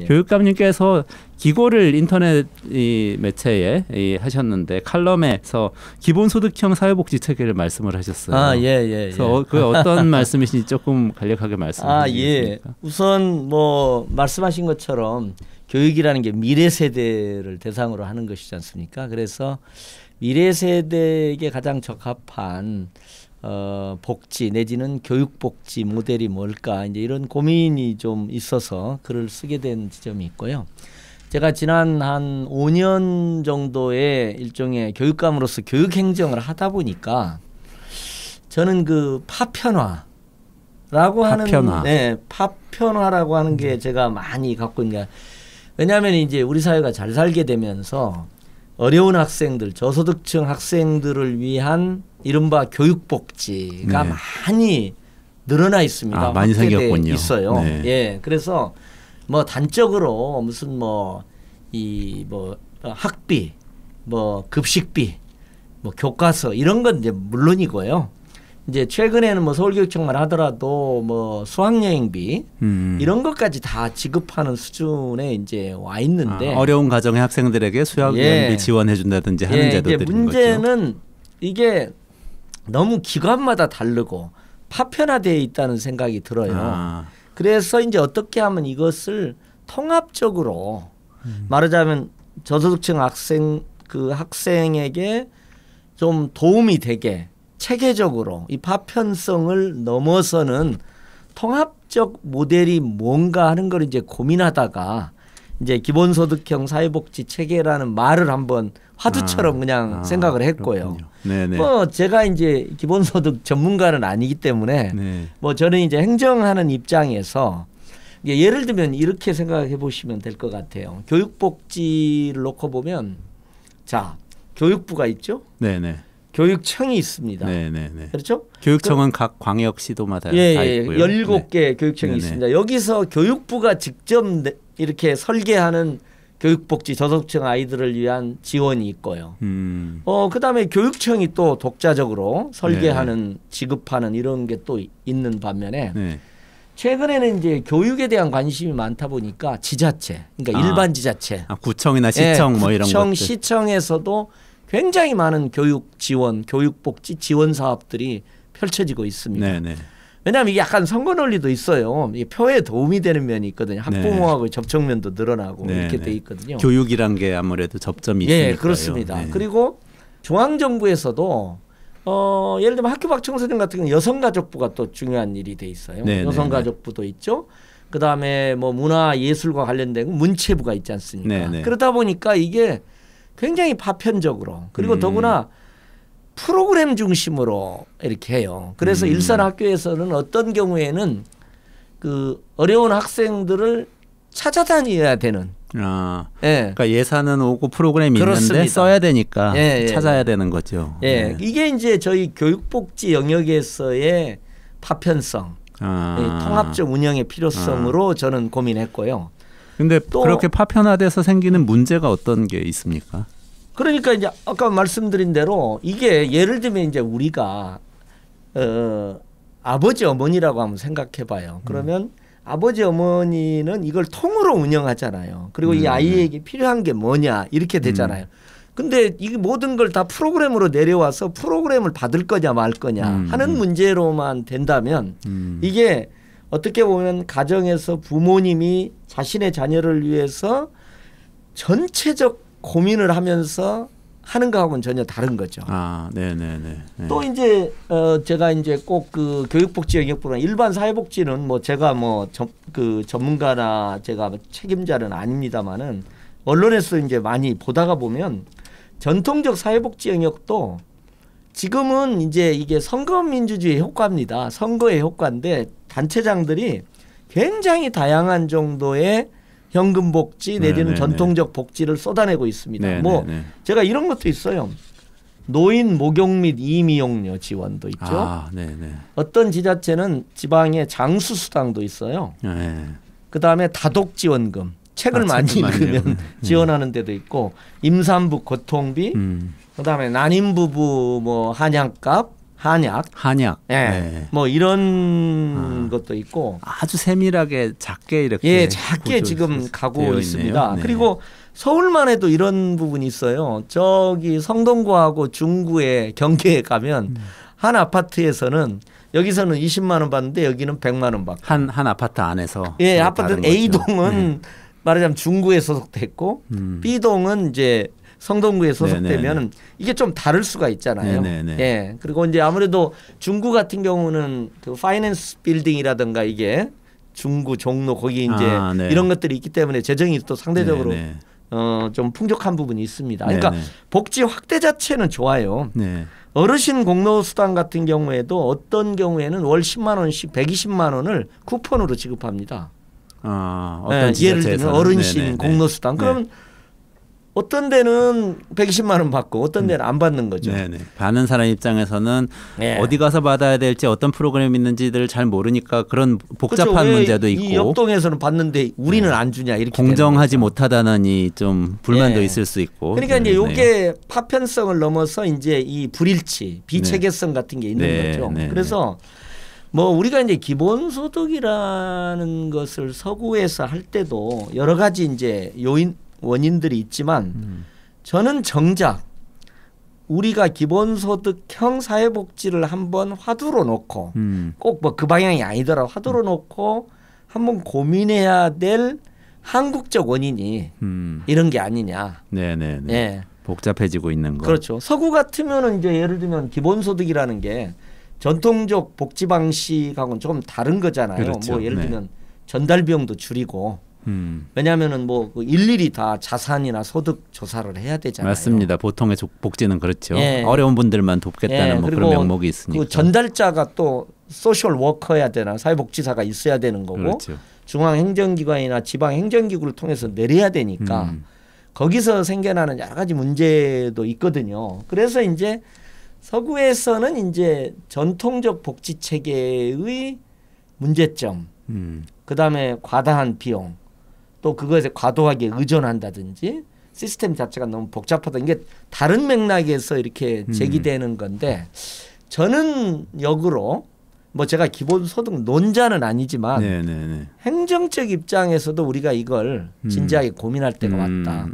교육감님께서 기고를 인터넷 매체에 하셨는데 칼럼에서 기본소득형 사회복지 체계를 말씀을 하셨어요. 그래서 그 어떤 말씀이신지 조금 간략하게 말씀해 주시겠습니까? 우선 뭐 말씀하신 것처럼 교육이라는 게 미래 세대를 대상으로 하는 것이지 않습니까? 그래서 미래 세대에게 가장 적합한 복지 내지는 교육복지 모델이 뭘까 이제 이런 고민이 좀 있어서 글을 쓰게 된 지점이 있고요. 제가 지난 한 5년 정도의 일종의 교육감으로서 교육행정을 하다 보니까 저는 그 파편화라고 하는 파편화라고 하는 게 제가 많이 갖고 있는 게 왜냐하면 이제 우리 사회가 잘 살게 되면서 어려운 학생들, 저소득층 학생들을 위한 이른바 교육복지가 많이 늘어나 있습니다. 많이 생겼군요. 있어요. 그래서 뭐 단적으로 무슨 학비, 뭐 급식비, 뭐 교과서 이런 건 이제 물론이고요. 이제 최근에는 뭐 서울교육청만 하더라도 뭐 수학여행비 이런 것까지 다 지급하는 수준에 이제 와 있는데 어려운 가정의 학생들에게 수학여행비 지원해 준다든지 하는 제도들인 거죠. 문제는 이게 너무 기관마다 다르고 파편화되어 있다는 생각이 들어요. 그래서 이제 어떻게 하면 이것을 통합적으로 말하자면 저소득층 학생에게 좀 도움이 되게 체계적으로 이 파편성을 넘어서는 통합적 모델이 뭔가 하는 걸 이제 고민하다가 이제 기본소득형 사회복지 체계라는 말을 한번 화두처럼 그냥 생각을 했고요. 뭐 제가 이제 기본소득 전문가는 아니기 때문에 뭐 저는 이제 행정하는 입장에서 예를 들면 이렇게 생각해 보시면 될 것 같아요. 교육복지를 놓고 보면 자 교육부가 있죠. 교육청이 있습니다. 그렇죠? 교육청은 각 광역시도마다 다 있고요. 17개 교육청이 있습니다. 여기서 교육부가 직접 이렇게 설계하는 교육복지 저소득층 아이들을 위한 지원이 있고요. 그다음에 교육청이 또 독자적으로 설계하는 지급하는 이런 게 또 있는 반면에 최근에는 이제 교육에 대한 관심이 많다 보니까 지자체, 그러니까 일반 지자체, 구청이나 시청 뭐 이런 것들, 시청에서도 굉장히 많은 교육 지원, 교육복지 지원 사업들이 펼쳐지고 있습니다. 왜냐하면 이게 약간 선거 논리도 있어요. 이게 표에 도움이 되는 면이 있거든요. 학부모하고 접촉면도 늘어나고 이렇게 돼 있거든요. 교육이란 게 아무래도 접점이 있으니까요. 그렇습니다. 그리고 중앙정부에서도 예를 들면 학교 밖 청소년 같은 경우는 여성가족부가 또 중요한 일이 돼 있어요. 여성가족부도 있죠. 그다음에 뭐 문화예술과 관련된 문체부가 있지 않습니까? 그러다 보니까 이게 굉장히 파편적으로 그리고 더구나 프로그램 중심으로 이렇게 해요. 그래서 일선 학교에서는 어떤 경우에는 그 어려운 학생들을 찾아다녀야 되는. 그러니까 예산은 오고 프로그램이 있는데 써야 되니까 찾아야 되는 거죠. 이게 이제 저희 교육복지 영역에서의 파편성, 통합적 운영의 필요성으로 저는 고민했고요. 근데 또 그렇게 파편화돼서 생기는 문제가 어떤 게 있습니까? 그러니까 이제 아까 말씀드린 대로 이게 예를 들면 이제 우리가 아버지 어머니라고 한번 생각해 봐요. 그러면 아버지 어머니는 이걸 통으로 운영하잖아요. 그리고 이 아이에게 필요한 게 뭐냐 이렇게 되잖아요. 근데 이 모든 걸 다 프로그램으로 내려와서 프로그램을 받을 거냐 말 거냐 하는 문제로만 된다면 이게 어떻게 보면 가정에서 부모님이 자신의 자녀를 위해서 전체적 고민을 하면서 하는 거하고는 전혀 다른 거죠. 또 이제 제가 이제 꼭 그 교육복지 영역보다 일반 사회복지는 뭐 제가 그 전문가나 제가 책임자는 아닙니다만은 언론에서 이제 많이 보다가 보면 전통적 사회복지 영역도 지금은 이제 이게 선거민주주의 효과입니다. 선거의 효과인데 단체장들이 굉장히 다양한 정도의 현금 복지 내지는 전통적 복지를 쏟아내고 있습니다. 제가 이런 것도 있어요. 노인 목욕 및 이미용료 지원도 있죠. 어떤 지자체는 지방에 장수수당도 있어요. 그다음에 다독지원금, 책을 많이 읽으면 지원하는 데도 있고 임산부 고통비, 그다음에 난임부부 뭐 한약값, 한약. 한약. 예. 네. 뭐 이런 것도 있고 아주 세밀하게 작게 이렇게 예, 작게 지금 가고 있습니다. 네. 그리고 서울만 해도 이런 부분이 있어요. 저기 성동구하고 중구의 경계에 가면 한 아파트에서는 여기서는 20만 원 받는데 여기는 100만 원 받고 한 아파트 안에서 예, 아파트 A동은 말하자면 중구에 소속됐고 B동은 이제 성동구에 소속되면 이게 좀 다를 수가 있잖아요. 예. 그리고 이제 아무래도 중구 같은 경우는 그 파이낸스 빌딩이라든가 이게 중구 종로 거기 이제 이런 것들이 있기 때문에 재정이 또 상대적으로 좀 풍족한 부분이 있습니다. 그러니까 복지 확대 자체는 좋아요. 어르신 공로수당 같은 경우에도 어떤 경우에는 월 10만 원씩 120만 원을 쿠폰으로 지급합니다. 어떤 예를 들면 어르신 공로수당 그러면 어떤 데는 120만 원 받고 어떤 데는 안 받는 거죠. 받는 사람 입장에서는 어디 가서 받아야 될지 어떤 프로그램이 있는지를 잘 모르니까 그런 복잡한 그렇죠. 문제도 있고 이 옆동에서는 받는데 우리는 안 주냐 이렇게 공정하지 못하다는 이 좀 불만도 있을 수 있고 그러니까 이제 이게 파편성을 넘어서 이제 이 불일치, 비체계성 같은 게 있는 거죠. 그래서 뭐 우리가 이제 기본소득이라는 것을 서구에서 할 때도 여러 가지 이제 원인들이 있지만 저는 정작 우리가 기본소득형 사회복지를 한번 화두로 놓고 꼭 뭐 그 방향이 아니더라도 화두로 놓고 한번 고민해야 될 한국적 원인이 이런 게 아니냐. 복잡해지고 있는 거. 그렇죠. 서구 같으면은 이제 예를 들면 기본소득이라는 게 전통적 복지 방식하고는 조금 다른 거잖아요. 그렇죠. 뭐 예를 들면 전달 비용도 줄이고. 왜냐하면은 뭐 일일이 다 자산이나 소득 조사를 해야 되잖아요. 맞습니다. 보통의 복지는 그렇죠. 어려운 분들만 돕겠다는 뭐 그런 명목이 있으니까. 그 전달자가 또 소셜 워커여야 되나 사회복지사가 있어야 되는 거고 그렇죠. 중앙행정기관이나 지방행정기구를 통해서 내려야 되니까 거기서 생겨나는 여러 가지 문제도 있거든요. 그래서 이제 서구에서는 이제 전통적 복지 체계의 문제점, 그다음에 과다한 비용, 또 그것에 과도하게 의존한다든지 시스템 자체가 너무 복잡하다. 이게 다른 맥락에서 이렇게 제기되는 건데 저는 역으로 뭐 제가 기본소득 논자는 아니지만 행정적 입장에서도 우리가 이걸 진지하게 고민할 때가 왔다.